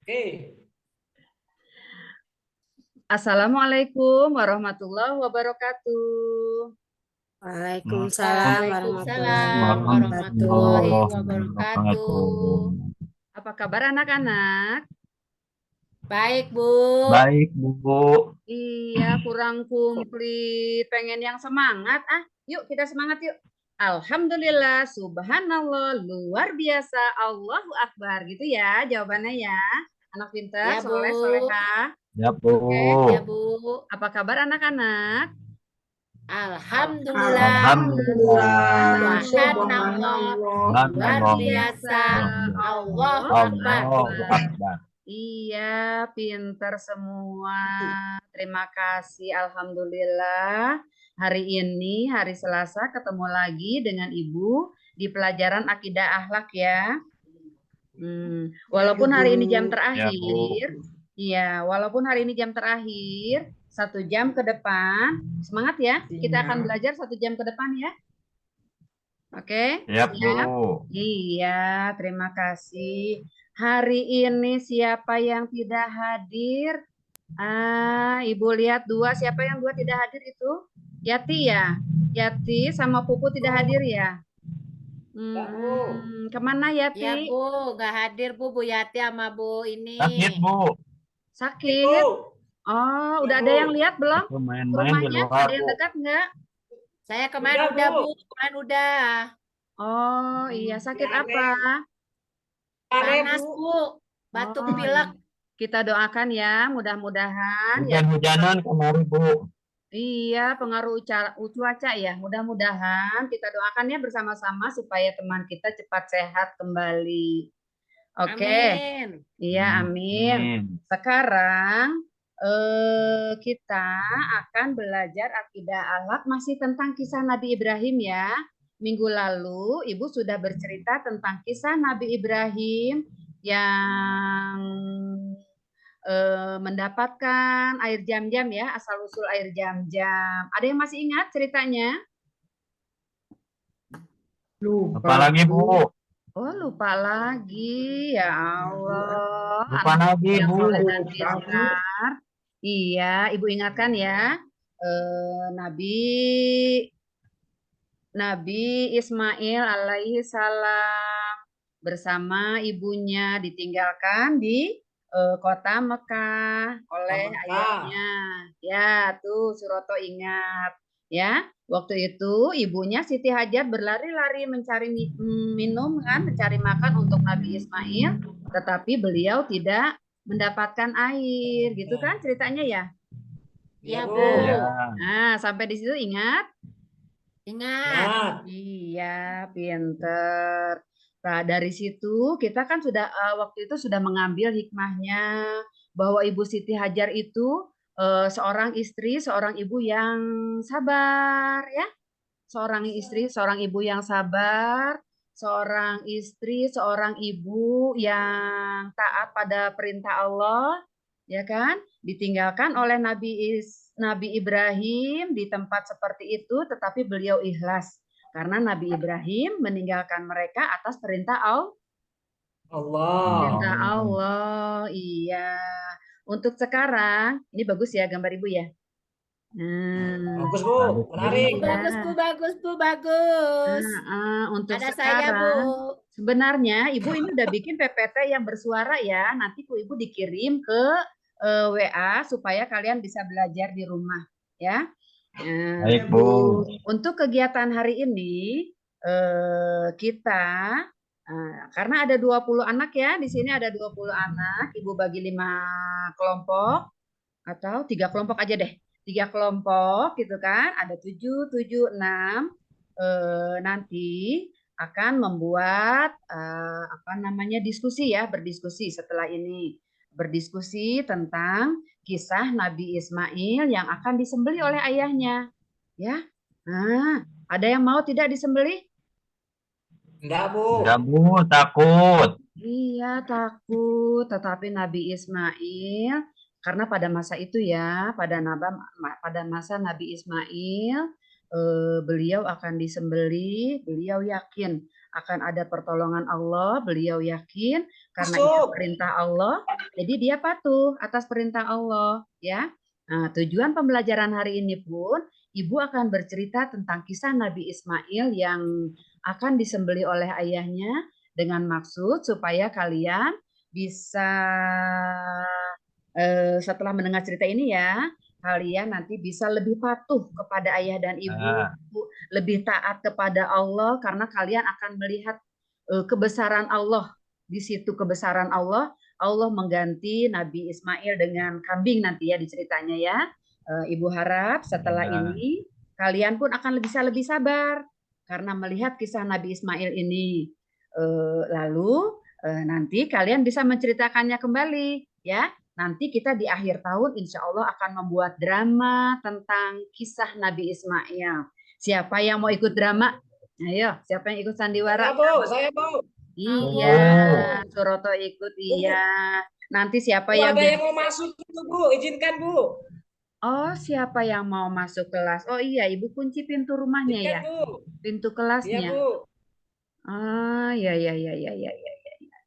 Oke. Assalamualaikum warahmatullahi wabarakatuh. Waalaikumsalam warahmatullahi Waalaikumsalam wabarakatuh. warahmatullahi wabarakatuh. Apa kabar anak-anak? Baik, Bu. Baik, Bu. Iya, kurang komplit. Pengen yang semangat. Yuk kita semangat yuk. Alhamdulillah, subhanallah, luar biasa, Allahu Akbar. Gitu ya jawabannya ya. Anak pintar, Ya, Bu. soleh, soleha. Ya, Bu. Oke. Ya, Bu. Apa kabar anak-anak? Alhamdulillah. Alhamdulillah. Subhanallah. Luar biasa. Allahu Akbar. Allahu Akbar. Iya, pinter semua. Terima kasih, alhamdulillah. Hari ini, hari Selasa, ketemu lagi dengan Ibu di pelajaran akidah akhlak ya. Walaupun hari ini jam terakhir, iya, walaupun hari ini jam terakhir, 1 jam ke depan, semangat ya. Kita akan belajar 1 jam ke depan ya. Oke? Ya, Siap? Bu. Iya, terima kasih. Hari ini siapa yang tidak hadir? Ibu lihat 2. Siapa yang 2 tidak hadir itu? Yati ya? Yati sama Pupu tidak hadir ya? Kemana Yati? Ya, Bu. Nggak hadir, Bu. Bu Yati sama Bu ini. Sakit, Bu. Sakit? Oh, udah ada yang lihat belum? Itu main-main di Rumahnya luar, ada yang Bu. dekat nggak? Saya kemarin udah, Bu. Kemarin udah. Oh, iya. Sakit apa? Panas, Bu. Batuk pilek. Kita doakan ya, mudah-mudahan ya. Hujan-hujanan kemarin, Bu. Iya, pengaruh cuaca ya. Mudah-mudahan kita doakan ya bersama-sama supaya teman kita cepat sehat kembali. Oke. Amin. Iya, amin. Sekarang kita akan belajar akidah akhlak masih tentang kisah Nabi Ibrahim ya. Minggu lalu Ibu sudah bercerita tentang kisah Nabi Ibrahim yang mendapatkan air jam-jam ya, asal-usul air jam-jam. Ada yang masih ingat ceritanya? Lupa lagi, Bu. Oh, lupa lagi. Ya Allah. Lupa lagi, Yang Bu. soleh dan pintar. Iya, Ibu ingatkan ya. Nabi Ismail alaihi salam bersama ibunya ditinggalkan di kota Mekah oleh ayahnya. Ya, tuh Suroto ingat. Ya, waktu itu ibunya Siti Hajar berlari-lari mencari minum kan, mencari makan untuk Nabi Ismail, tetapi beliau tidak mendapatkan air, gitu kan ceritanya ya? Iya, Bu. Nah, sampai di situ ingat? Ingat. Iya, pinter. Nah, dari situ kita kan sudah waktu itu sudah mengambil hikmahnya bahwa Ibu Siti Hajar itu seorang istri, seorang ibu yang sabar ya. Seorang istri, seorang ibu yang sabar, seorang istri, seorang ibu yang taat pada perintah Allah, ya kan? Ditinggalkan oleh Nabi Ibrahim di tempat seperti itu, tetapi beliau ikhlas karena Nabi Ibrahim meninggalkan mereka atas perintah Allah. Perintah Allah, iya. Untuk sekarang, ini bagus ya gambar Ibu ya. Bagus, Bu. Menarik. Bagus, Bu. Bagus, Bu. Bagus. Untuk Ada sekarang, saya, Bu. sebenarnya Ibu ini udah bikin PPT yang bersuara ya. Nanti Ibu dikirim ke WA supaya kalian bisa belajar di rumah ya. Baik, Bu. Untuk kegiatan hari ini kita karena ada 20 anak ya, di sini ada 20 anak, Ibu bagi 5 kelompok atau 3 kelompok aja deh. 3 kelompok gitu kan, ada 7, 7, 6. Nanti akan membuat diskusi ya, berdiskusi setelah ini. Berdiskusi tentang kisah Nabi Ismail yang akan disembelih oleh ayahnya. Ya. Nah, ada yang mau tidak disembelih? Enggak, Bu. Enggak, Bu, takut. Iya, takut. Tetapi Nabi Ismail, karena pada masa itu ya, pada masa Nabi Ismail, beliau akan disembelih, beliau yakin akan ada pertolongan Allah, beliau yakin karena itu Masuk. perintah Allah, jadi dia patuh atas perintah Allah, ya. Nah, tujuan pembelajaran hari ini pun Ibu akan bercerita tentang kisah Nabi Ismail yang akan disembelih oleh ayahnya dengan maksud supaya kalian bisa setelah mendengar cerita ini ya, kalian nanti bisa lebih patuh kepada ayah dan ibu, lebih taat kepada Allah karena kalian akan melihat kebesaran Allah. Di situ kebesaran Allah, Allah mengganti Nabi Ismail dengan kambing nanti ya di ceritanya ya. Ibu harap setelah ini kalian pun akan bisa lebih sabar karena melihat kisah Nabi Ismail ini. Lalu nanti kalian bisa menceritakannya kembali ya. Nanti kita di akhir tahun insya Allah akan membuat drama tentang kisah Nabi Ismail. Siapa yang mau ikut drama? Ayo, siapa yang ikut sandiwara? Saya Bu. Iya, Suroto ikut, iya. Nanti siapa Bu, yang ada yang mau masuk itu Bu, izinkan Bu. Oh, siapa yang mau masuk kelas? Oh iya, Ibu kunci pintu rumahnya ya, Izinkan Bu. pintu Iya kelasnya. Bu. Ah, ya.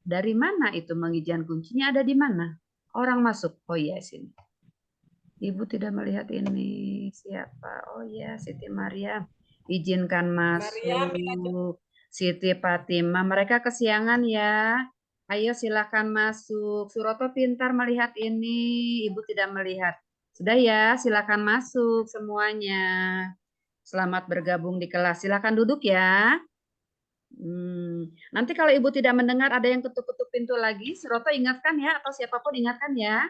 Dari mana itu mengizinkan kuncinya ada di mana? Orang masuk. Oh iya, sini. Ibu tidak melihat ini. Siapa? Oh ya, Siti Maryam. Izinkan masuk. Siti Fatimah. Mereka kesiangan ya. Ayo silakan masuk. Suroto pintar melihat ini. Ibu tidak melihat. Sudah ya, silakan masuk semuanya. Selamat bergabung di kelas. Silakan duduk ya. Nanti kalau Ibu tidak mendengar ada yang ketuk-ketuk pintu lagi, Suroto ingatkan ya, atau siapapun ingatkan ya.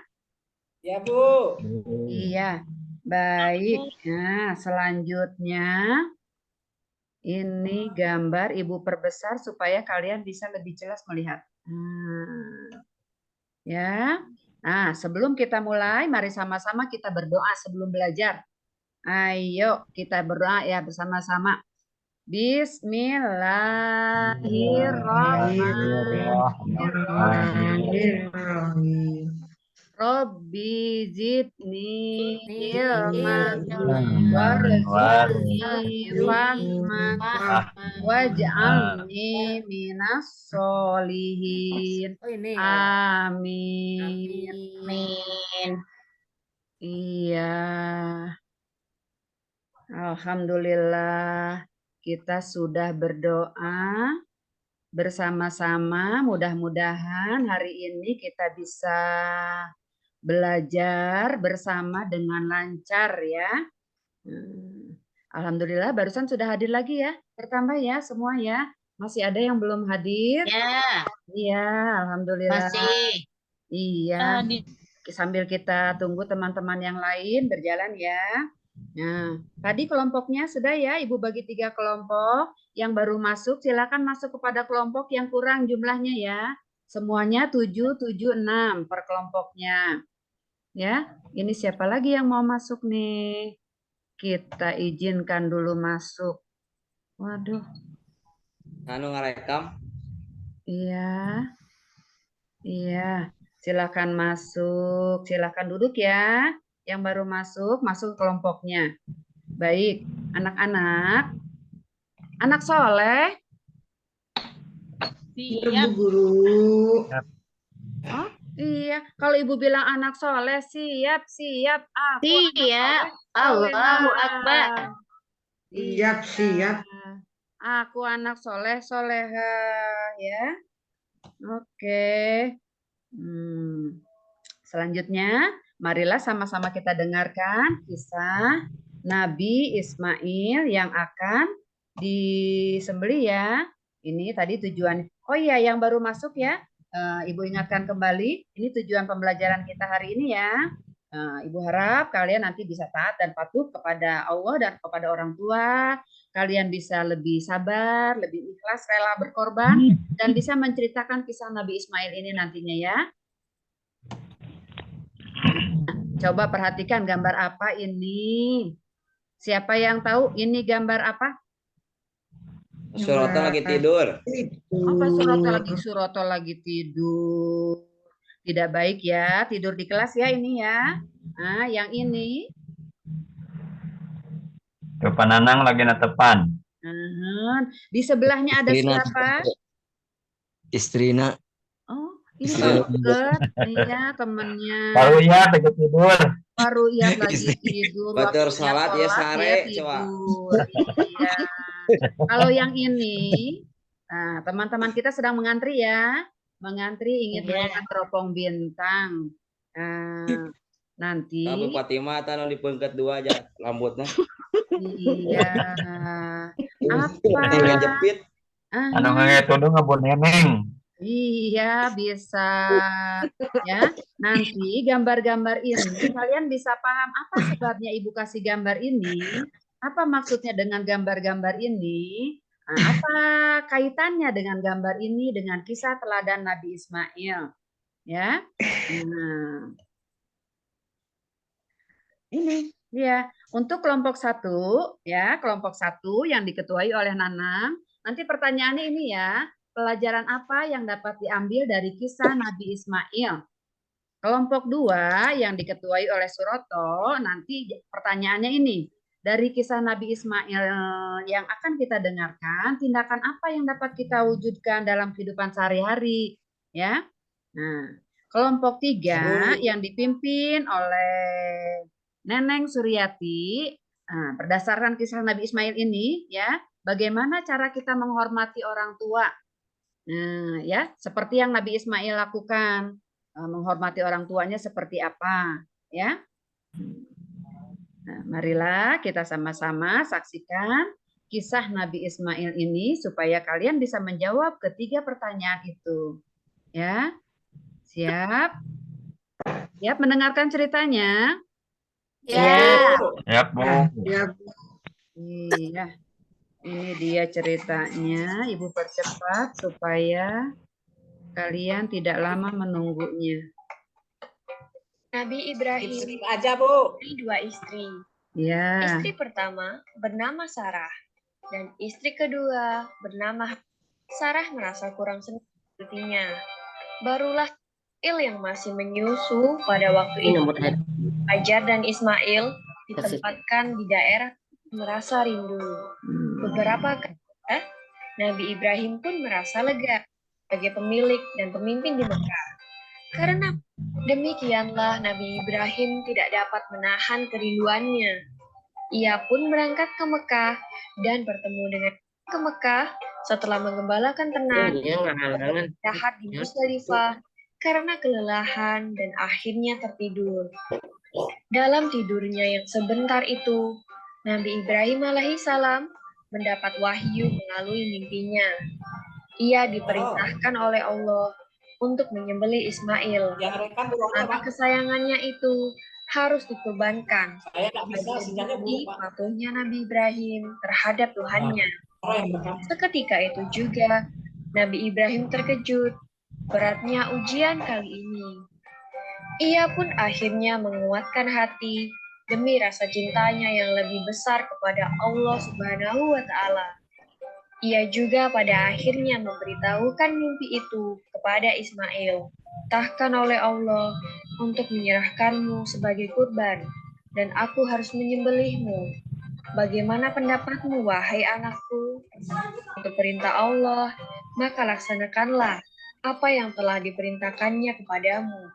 Ya Bu. Iya, baik. Nah, selanjutnya ini gambar Ibu perbesar supaya kalian bisa lebih jelas melihat. Ya. Nah, sebelum kita mulai, mari sama-sama kita berdoa sebelum belajar. Ayo kita berdoa ya bersama-sama. Bismillahirrahmanirrahim. Robbi zidni ilman warzuqni fahman waj'alni minas solihin. Amin. Iya. Alhamdulillah kita sudah berdoa bersama-sama. Mudah-mudahan hari ini kita bisa belajar bersama dengan lancar ya. Alhamdulillah barusan sudah hadir lagi ya. Bertambah ya semua ya. Masih ada yang belum hadir? Ya. Iya, alhamdulillah. Masih. Iya. Sambil kita tunggu teman-teman yang lain berjalan ya. Nah, tadi kelompoknya sudah ya, Ibu bagi 3 kelompok. Yang baru masuk silakan masuk kepada kelompok yang kurang jumlahnya ya. Semuanya 7, 7, 6 per kelompoknya. Ya, ini siapa lagi yang mau masuk nih? Kita izinkan dulu masuk. Waduh. Anu ngerekam. Iya. Iya, silakan masuk. Silakan duduk ya. Yang baru masuk kelompoknya. Baik, anak-anak. Anak soleh. Siap. Guru. Oh, iya. Kalau Ibu bilang anak soleh, siap. Aku Siap. anak soleh. Allahu Akbar. Siap. Aku anak soleh, solehah ya. Oke. Selanjutnya, marilah sama-sama kita dengarkan kisah Nabi Ismail yang akan disembelih ya. Ini tadi tujuan. Oh iya, yang baru masuk ya. Ibu ingatkan kembali, ini tujuan pembelajaran kita hari ini ya. Ibu harap kalian nanti bisa taat dan patuh kepada Allah dan kepada orang tua. Kalian bisa lebih sabar, lebih ikhlas, rela berkorban, dan bisa menceritakan kisah Nabi Ismail ini nantinya ya. Coba perhatikan gambar apa ini. Siapa yang tahu ini gambar apa? Suroto lagi tidur. Apa Suroto lagi tidur? Tidak baik ya, tidur di kelas ya ini ya. Nah, yang ini. Tuh Pananang lagi natepan. Di sebelahnya ada Istrina. siapa? Istrina. Oh, ini Istrina. Pak Uket. Iya, temennya. Baru ya lagi tidur. Pak Ruyat lagi tidur. Batur Waktunya sholat ya sare, dia coba. tidur. Iya. Kalau yang ini, nah, teman-teman kita sedang mengantri ya. Mengantri ingin Iya. melihat teropong bintang. Nah, nanti. Bu Fatimah tanu dipeungkeut 2 aja rambutnya. Iya. Neneng Apa? jepit. Anu ngetuduh ngebun neneng. Iya, bisa. Ya, nanti gambar-gambar ini kalian bisa paham apa sebabnya Ibu kasih gambar ini, apa maksudnya dengan gambar-gambar ini, nah, apa kaitannya dengan gambar ini dengan kisah teladan Nabi Ismail, ya. Nah, ini dia untuk kelompok 1, ya, kelompok 1 yang diketuai oleh Nanang. Nanti pertanyaannya ini ya. Pelajaran apa yang dapat diambil dari kisah Nabi Ismail? Kelompok 2 yang diketuai oleh Suroto, nanti pertanyaannya ini. Dari kisah Nabi Ismail yang akan kita dengarkan, tindakan apa yang dapat kita wujudkan dalam kehidupan sehari-hari? Ya. Nah, kelompok 3 yang dipimpin oleh Neneng Suryati, nah, berdasarkan kisah Nabi Ismail ini, ya, bagaimana cara kita menghormati orang tua? Nah, ya, seperti yang Nabi Ismail lakukan, menghormati orang tuanya seperti apa, ya. Nah, marilah kita sama-sama saksikan kisah Nabi Ismail ini supaya kalian bisa menjawab ketiga pertanyaan itu. Ya. Siap? Siap mendengarkan ceritanya? Ya. Siap, Bu. Iya. Ini dia ceritanya, Ibu percepat supaya kalian tidak lama menunggunya. Nabi Ibrahim Skip aja, Bu. mempunyai 2 istri. Ya. Istri pertama bernama Sarah dan istri kedua bernama Hagar. Sarah merasa kurang senang hatinya. Barulah Ismail yang masih menyusu pada waktu itu. Hajar dan Ismail ditempatkan di daerah merasa rindu. Beberapa kali Nabi Ibrahim pun merasa lega sebagai pemilik dan pemimpin di Mekah. Karena demikianlah Nabi Ibrahim tidak dapat menahan kerinduannya. Ia pun berangkat ke Mekah dan bertemu dengan ke Mekah setelah menggembalakan ternak jahat di Musdalifah karena kelelahan dan akhirnya tertidur. Dalam tidurnya yang sebentar itu, Nabi Ibrahim alaihissalam mendapat wahyu melalui mimpinya. Ia diperintahkan oleh Allah untuk menyembelih Ismail. Yang rekam Bu Rono, Anak Pak. kesayangannya itu harus dikorbankan Saya nggak bisa sinyalnya Bu, di Pak. patuhnya Nabi Ibrahim terhadap Tuhannya. Oh, yang rekam. Seketika itu juga Nabi Ibrahim terkejut beratnya ujian kali ini. Ia pun akhirnya menguatkan hati demi rasa cintanya yang lebih besar kepada Allah Subhanahu wa Ta'ala. Ia juga pada akhirnya memberitahukan mimpi itu kepada Ismail. Tahkan oleh Allah untuk menyerahkanmu sebagai kurban, dan aku harus menyembelihmu. Bagaimana pendapatmu, wahai anakku? Untuk perintah Allah, maka laksanakanlah apa yang telah diperintahkannya kepadamu.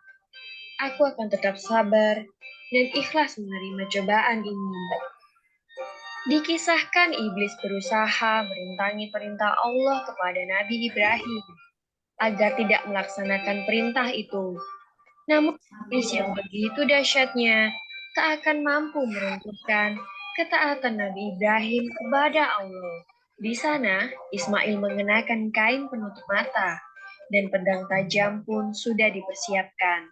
Aku akan tetap sabar dan ikhlas menerima cobaan ini. Dikisahkan iblis berusaha merintangi perintah Allah kepada Nabi Ibrahim agar tidak melaksanakan perintah itu. Namun iblis yang begitu dahsyatnya tak akan mampu meruntuhkan ketaatan Nabi Ibrahim kepada Allah. Di sana, Ismail mengenakan kain penutup mata dan pedang tajam pun sudah dipersiapkan.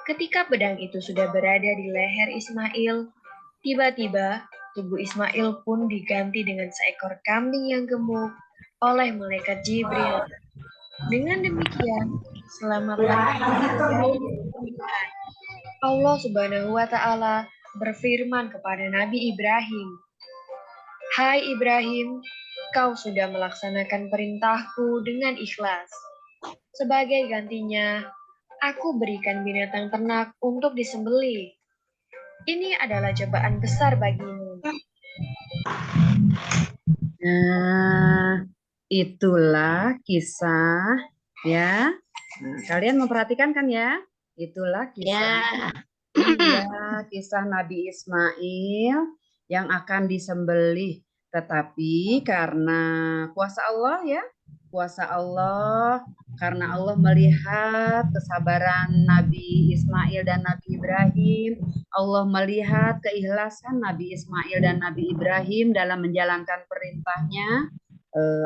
Ketika pedang itu sudah berada di leher Ismail, tiba-tiba tubuh Ismail pun diganti dengan seekor kambing yang gemuk oleh malaikat Jibril. Dengan demikian, selamatlah Allah Subhanahu wa Ta'ala berfirman kepada Nabi Ibrahim, "Hai Ibrahim, kau sudah melaksanakan perintahku dengan ikhlas. Sebagai gantinya, aku berikan binatang ternak untuk disembelih. Ini adalah cobaan besar bagimu. Nah, itulah kisah ya. Nah, kalian memperhatikan kan ya? Itulah kisah. Iya, kisah Nabi Ismail yang akan disembelih. Tetapi karena kuasa Allah ya, kuasa Allah, karena Allah melihat kesabaran Nabi Ismail dan Nabi Ibrahim, Allah melihat keikhlasan Nabi Ismail dan Nabi Ibrahim dalam menjalankan perintahnya,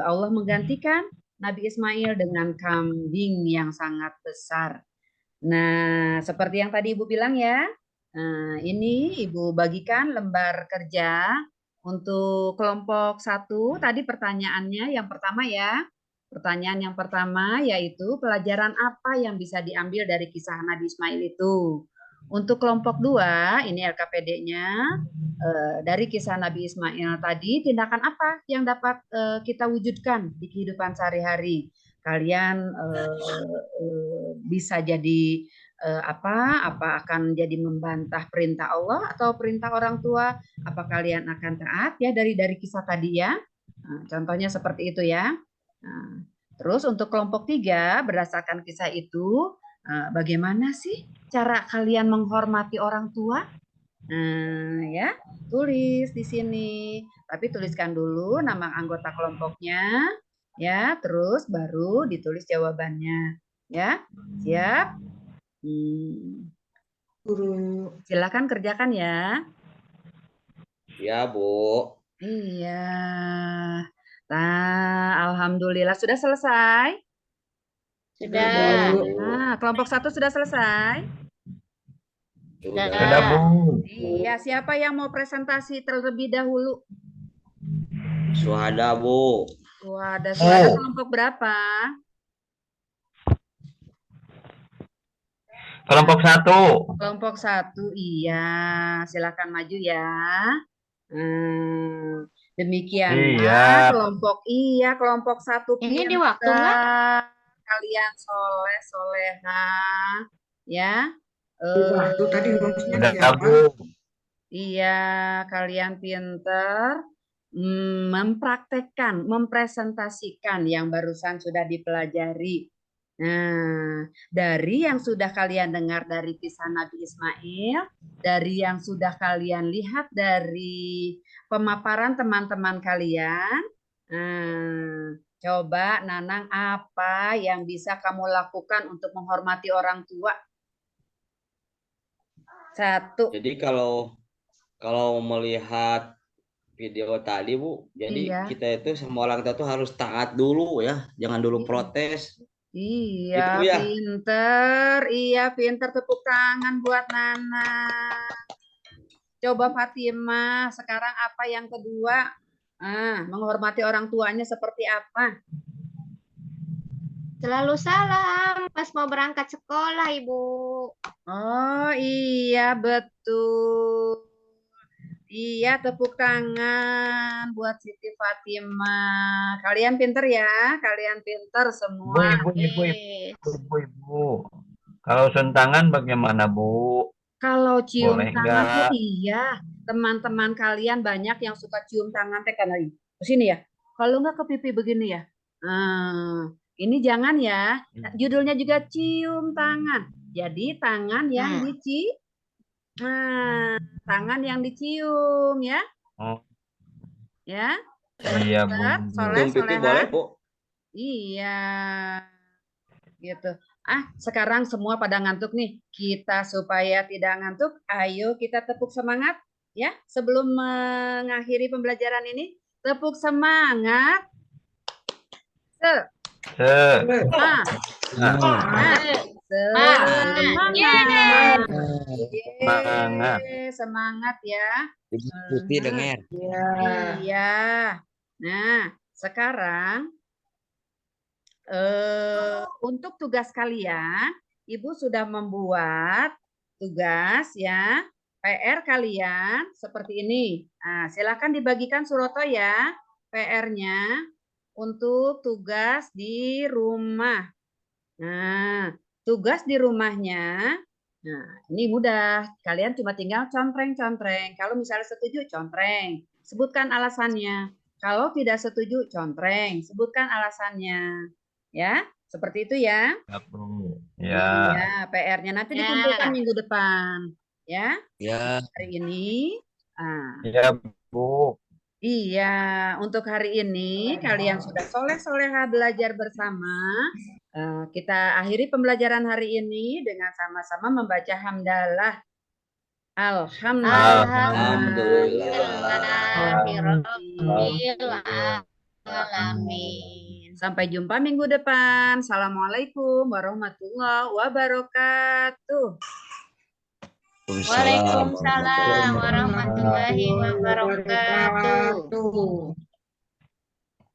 Allah menggantikan Nabi Ismail dengan kambing yang sangat besar. Nah, seperti yang tadi Ibu bilang ya, ini Ibu bagikan lembar kerja untuk kelompok 1. Tadi pertanyaannya yang pertama ya. Pertanyaan yang pertama yaitu pelajaran apa yang bisa diambil dari kisah Nabi Ismail itu. Untuk kelompok 2, ini LKPD-nya, dari kisah Nabi Ismail tadi, tindakan apa yang dapat kita wujudkan di kehidupan sehari-hari? Kalian bisa jadi apa akan jadi membantah perintah Allah atau perintah orang tua? Apa kalian akan taat ya dari kisah tadi ya? Nah, contohnya seperti itu ya. Nah, terus untuk kelompok 3 berdasarkan kisah itu, bagaimana sih cara kalian menghormati orang tua? Nah, ya, tulis di sini. Tapi tuliskan dulu nama anggota kelompoknya, ya, terus baru ditulis jawabannya, ya. Siap? Guru. Silakan kerjakan ya. Ya, Bu. Iya. Nah, alhamdulillah sudah selesai. Sudah. Nah, kelompok 1 sudah selesai. Sudah, Bu. Iya, siapa yang mau presentasi terlebih dahulu? Suhada, Bu. Suhada Oh. kelompok berapa? Kelompok 1. Kelompok 1, iya. Silakan maju ya. Demikianlah kelompok 1 Ini di pintar. waktu nggak? Kalian soleha, ya. Waktu tadi ngomongnya Sudah, siapa? Bu. Iya, kalian pintar mempraktekkan, mempresentasikan yang barusan sudah dipelajari. Nah, dari yang sudah kalian dengar dari kisah Nabi Ismail, dari yang sudah kalian lihat dari pemaparan teman-teman kalian, coba Nanang apa yang bisa kamu lakukan untuk menghormati orang tua? 1. Jadi kalau melihat video tadi, Bu, jadi Iya. kita itu semua orang tua tuh harus taat dulu ya, jangan dulu protes. Iya, Gitu ya. pinter, tepuk tangan buat Nana. Coba Fatimah, sekarang apa yang kedua? Menghormati orang tuanya seperti apa? Selalu salam pas mau berangkat sekolah, Ibu. Oh iya, betul. Iya, tepuk tangan buat Siti Fatimah. Kalian pinter ya, kalian pinter semua. Ibu. Kalau sentangan bagaimana, Bu? Kalau cium Boleh tangan nggak? tuh iya, teman-teman kalian banyak yang suka cium tangan teh kan lagi. Ke sini ya. Kalau nggak ke pipi begini ya. Ini jangan ya. Judulnya juga cium tangan. Jadi tangan yang tangan yang dicium ya. Oh. Ya. Iya, Bu. Cium pipi boleh, Bu? Iya. Gitu. Sekarang semua pada ngantuk nih. Kita supaya tidak ngantuk, ayo kita tepuk semangat ya sebelum mengakhiri pembelajaran ini. Tepuk semangat. Semangat ya. Putih dengar. Iya. Nah, sekarang untuk tugas kalian, Ibu sudah membuat tugas ya. PR kalian seperti ini. Silakan dibagikan Suroto ya. PR-nya untuk tugas di rumah. Nah, tugas di rumahnya. Nah, ini mudah. Kalian cuma tinggal contreng-contreng. Kalau misalnya setuju, contreng. sebutkan alasannya. Kalau tidak setuju, contreng, sebutkan alasannya. Ya, seperti itu ya. Ya, Bu. Ya. Iya, PR-nya nanti Ya. dikumpulkan minggu depan. Ya, Ya, hari ini. Ya, Bu. Iya, untuk hari ini kalian sudah soleh-soleha belajar bersama. Kita akhiri pembelajaran hari ini dengan sama-sama membaca hamdalah. Alamin. Sampai jumpa minggu depan. Assalamualaikum warahmatullahi wabarakatuh. Waalaikumsalam warahmatullahi wabarakatuh. wabarakatuh.